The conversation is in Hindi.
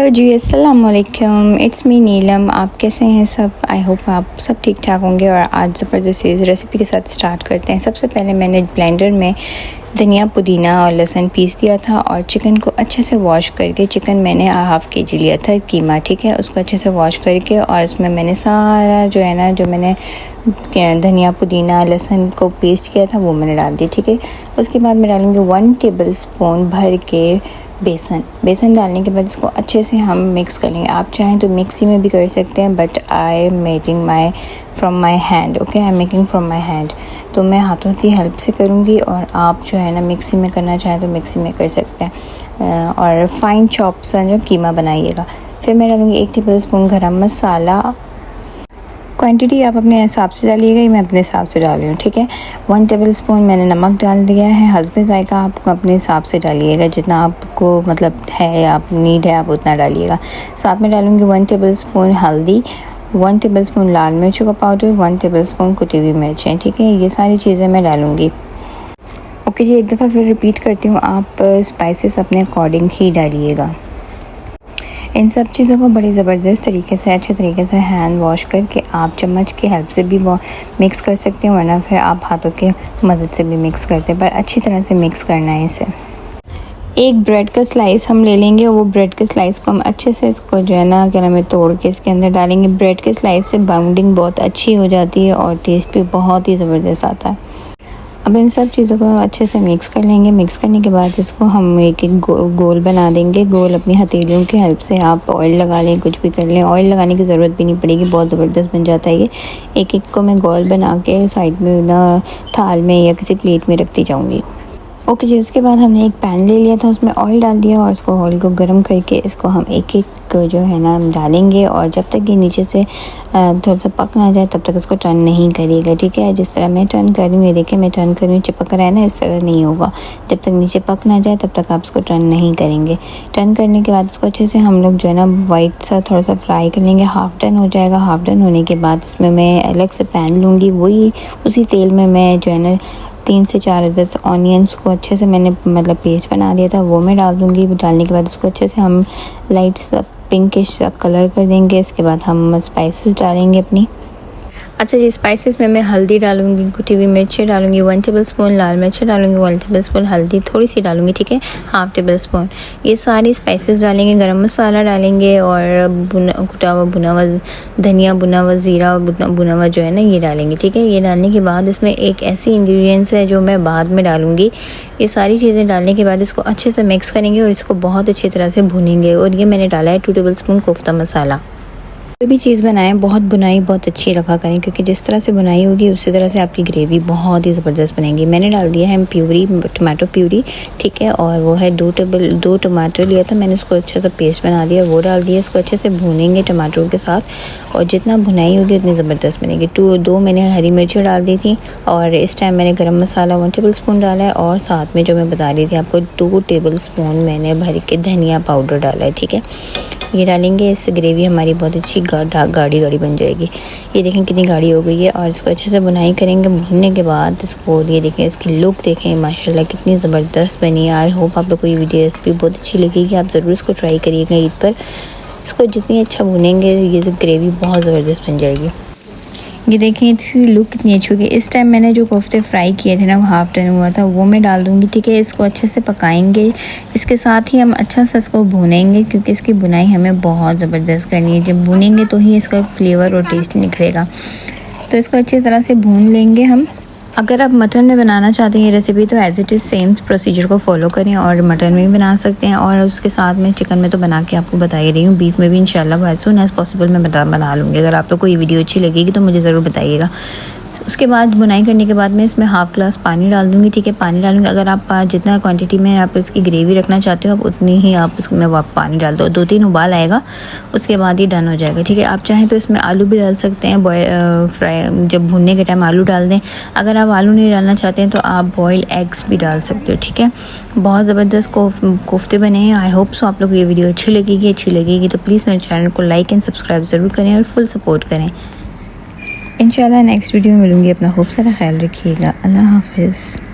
जी, अस्सलाम वालेकुम। इट्स मी नीलम। आप कैसे हैं सब? आई होप आप सब ठीक ठाक होंगे। और आज ज़बरदस्त रेसिपी के साथ स्टार्ट करते हैं। सबसे पहले मैंने ब्लेंडर में धनिया, पुदीना और लहसुन पीस दिया था और चिकन को अच्छे से वॉश करके, चिकन मैंने हाफ़ केजी लिया था कीमा, ठीक है, उसको अच्छे से वॉश करके और इसमें मैंने सारा जो है ना, जो मैंने धनिया, पुदीना, लहसुन को पेस्ट किया था वो मैंने डाल दी, ठीक है। उसके बाद मैं डालूँगी 1 टेबल स्पून भर के बेसन डालने के बाद इसको अच्छे से हम मिक्स कर लेंगे। आप चाहें तो मिक्सी में भी कर सकते हैं, but I am making from my hand, okay, I am making from my hand. तो मैं हाथों की हेल्प से करूँगी और आप जो है ना मिक्सी में करना चाहें तो मिक्सी में कर सकते हैं। और फाइन चॉप सा जो कीमा बनाइएगा। फिर मैं डालूँगी 1 टेबल स्पून गरम मसाला। क्वांटिटी आप अपने हिसाब से डालिएगा, मैं अपने हिसाब से डाल रही हूँ, ठीक है। 1 टेबल स्पून मैंने नमक डाल दिया है। हस्बे ज़ायका आप अपने हिसाब से डालिएगा, जितना आपको मतलब है, आप नीड है, आप उतना डालिएगा। साथ में डालूँगी 1 टेबल स्पून हल्दी, 1 टेबल स्पून लाल मिर्चों का पाउडर, 1 टेबल स्पून कुटी हुई मिर्चें, ठीक है। ये सारी चीज़ें मैं डालूँगी। ओके जी, एक दफ़ा फिर रिपीट करती हूँ, आप स्पाइसेस अपने अकॉर्डिंग ही डालिएगा। इन सब चीज़ों को बड़ी ज़बरदस्त तरीके से, अच्छे तरीके से हैंड वॉश करके आप चम्मच की हेल्प से भी मिक्स कर सकते हैं, वरना फिर आप हाथों की मदद से भी मिक्स करते हैं, पर अच्छी तरह से मिक्स करना है इसे। एक ब्रेड का स्लाइस हम ले लेंगे और वो ब्रेड के स्लाइस को हम अच्छे से इसको जो है ना क्या नाम है तोड़ के इसके अंदर डालेंगे। ब्रेड के स्लाइस से बाउंडिंग बहुत अच्छी हो जाती है और टेस्ट भी बहुत ही ज़बरदस्त आता है। अब इन सब चीज़ों को अच्छे से मिक्स कर लेंगे। मिक्स करने के बाद इसको हम एक गोल बना देंगे। गोल अपनी हथेलियों की हेल्प से आप ऑयल लगा लें, कुछ भी कर लें, ऑयल लगाने की ज़रूरत भी नहीं पड़ेगी, बहुत ज़बरदस्त बन जाता है ये। एक को मैं गोल बना के साइड में ना थाल में या किसी प्लेट में रखती जाऊँगी। ओके जी, उसके बाद हमने एक पैन ले लिया था, उसमें ऑयल डाल दिया और उसको ऑयल को गर्म करके इसको हम एक जो है ना डालेंगे और जब तक ये नीचे से थोड़ा सा पक ना जाए तब तक इसको टर्न नहीं करिएगा, ठीक है। जिस तरह मैं टर्न कर रही हूँ, ये देखिए मैं टर्न कर रही हूँ, चिपक रहा है ना, इस तरह नहीं होगा। जब तक नीचे पक ना जाए तब तक आप इसको टर्न नहीं करेंगे। टर्न करने के बाद इसको अच्छे से हम लोग जो है ना वाइट सा थोड़ा सा फ्राई कर लेंगे। हाफ़ डन हो जाएगा। हाफ़ डन होने के बाद इसमें मैं अलग से पैन लूँगी, वही उसी तेल में मैं जो है ना 3 से 4 अदद ऑनियंस को अच्छे से मैंने मतलब पेस्ट बना दिया था, वो मैं डाल दूँगी। डालने के बाद इसको अच्छे से हम लाइट सा पिंकिश कलर कर देंगे। इसके बाद हम स्पाइसेस डालेंगे अपनी। अच्छा जी, स्पाइसेस में मैं हल्दी डालूँगी, कुटी हुई मिर्ची डालूँगी, 1 टेबल स्पून लाल मिर्च डालूँगी, 1 टेबल स्पून हल्दी थोड़ी सी डालूँगी, ठीक है, हाफ़ टेबल स्पून। ये सारी स्पाइसेस डालेंगे। गरम मसाला डालेंगे और कुटा हुआ भुना हुआ धनिया, भुना हुआ ज़ीरा और भुना हुआ जो है ना ये डालेंगे, ठीक है। ये डालने के बाद इसमें एक ऐसी इंग्रेडिएंट्स है जो मैं बाद में डालूँगी। ये सारी चीज़ें डालने के बाद इसको अच्छे से मिक्स करेंगे और इसको बहुत अच्छी तरह से भुनेंगे। और ये मैंने डाला है 2 टेबल स्पून कोफ्ता मसाला। कोई भी चीज़ बनाएं, बहुत बुनाई बहुत अच्छी रखा करें, क्योंकि जिस तरह से बुनाई होगी उसी तरह से आपकी ग्रेवी बहुत ही ज़बरदस्त बनेगी। मैंने डाल दिया है प्यूरी, टमाटो प्यूरी, ठीक है, और वो है 2 टमाटर लिया था मैंने, उसको अच्छे से पेस्ट बना दिया, वो डाल दिया। इसको अच्छे से भूनेंगे टमाटरों के साथ और जितना भुनाई होगी उतनी ज़बरदस्त बनेगी। 2 मैंने हरी मिर्ची डाल दी थी और इस टाइम मैंने गरम मसाला 1 टेबल स्पून डाला है और साथ में जो मैं बता रही थी आपको 2 टेबल स्पून मैंने भर के धनिया पाउडर डाला है, ठीक है। ये डालेंगे, इससे ग्रेवी हमारी बहुत अच्छी गाढ़ी बन जाएगी। ये देखें कितनी गाढ़ी हो गई है और इसको अच्छे से बुनाई करेंगे। भूनने के बाद इसको ये देखें, इसकी लुक देखें, माशाल्लाह कितनी ज़बरदस्त बनी है। आई होप आप लोग को ये वीडियो रेसिपी बहुत अच्छी लगेगी। आप ज़रूर इसको ट्राई करिएगा ईद पर। इसको जितनी अच्छा भुनेंगे ये ग्रेवी बहुत ज़बरदस्त बन जाएगी। ये देखें इसकी लुक कितनी अच्छी होगी। इस टाइम मैंने जो कोफ्ते फ्राई किए थे ना, वो हाफ़ टन हुआ था, वो मैं डाल दूँगी, ठीक है। इसको अच्छे से पकाएंगे। इसके साथ ही हम अच्छा सा इसको भूनेंगे, क्योंकि इसकी बुनाई हमें बहुत ज़बरदस्त करनी है। जब भूनेंगे तो ही इसका फ्लेवर और टेस्ट निखरेगा। तो इसको अच्छी तरह से भून लेंगे हम। अगर आप मटन में बनाना चाहते हैं ये रेसिपी, तो as it is same procedure को फॉलो करें और मटन में भी बना सकते हैं। और उसके साथ में चिकन में तो बना के आपको बता ही रही हूँ, बीफ में भी इंशाल्लाह एज़ सून एज़ पॉसिबल मैं बना लूँगी। अगर आप लोग को ये वीडियो अच्छी लगेगी तो मुझे ज़रूर बताइएगा। उसके बाद बुनाई करने के बाद मैं इसमें हाफ़ ग्लास पानी डाल दूँगी, ठीक है, पानी डालूँगी। अगर आप जितना क्वांटिटी में आप इसकी ग्रेवी रखना चाहते हो आप उतनी ही आप इसमें पानी डाल दो। 2-3 उबाल आएगा, उसके बाद ही डन हो जाएगा, ठीक है। आप चाहें तो इसमें आलू भी डाल सकते हैं, फ्राई जब भुनने के टाइम आलू डाल दें। अगर आप आलू नहीं डालना चाहते हैं तो आप बॉयल एग्स भी डाल सकते हो, ठीक है। बहुत ज़बरदस्त कोफ्ते बने हैं। आई होप सो आप लोग को ये वीडियो अच्छी लगेगी तो प्लीज़ मेरे चैनल को लाइक एंड सब्सक्राइब ज़रूर करें और फुल सपोर्ट करें। इंशाल्लाह नेक्स्ट वीडियो में मिलूँगी। अपना खूब सारा ख्याल रखिएगा। अल्लाह हाफ़िज़।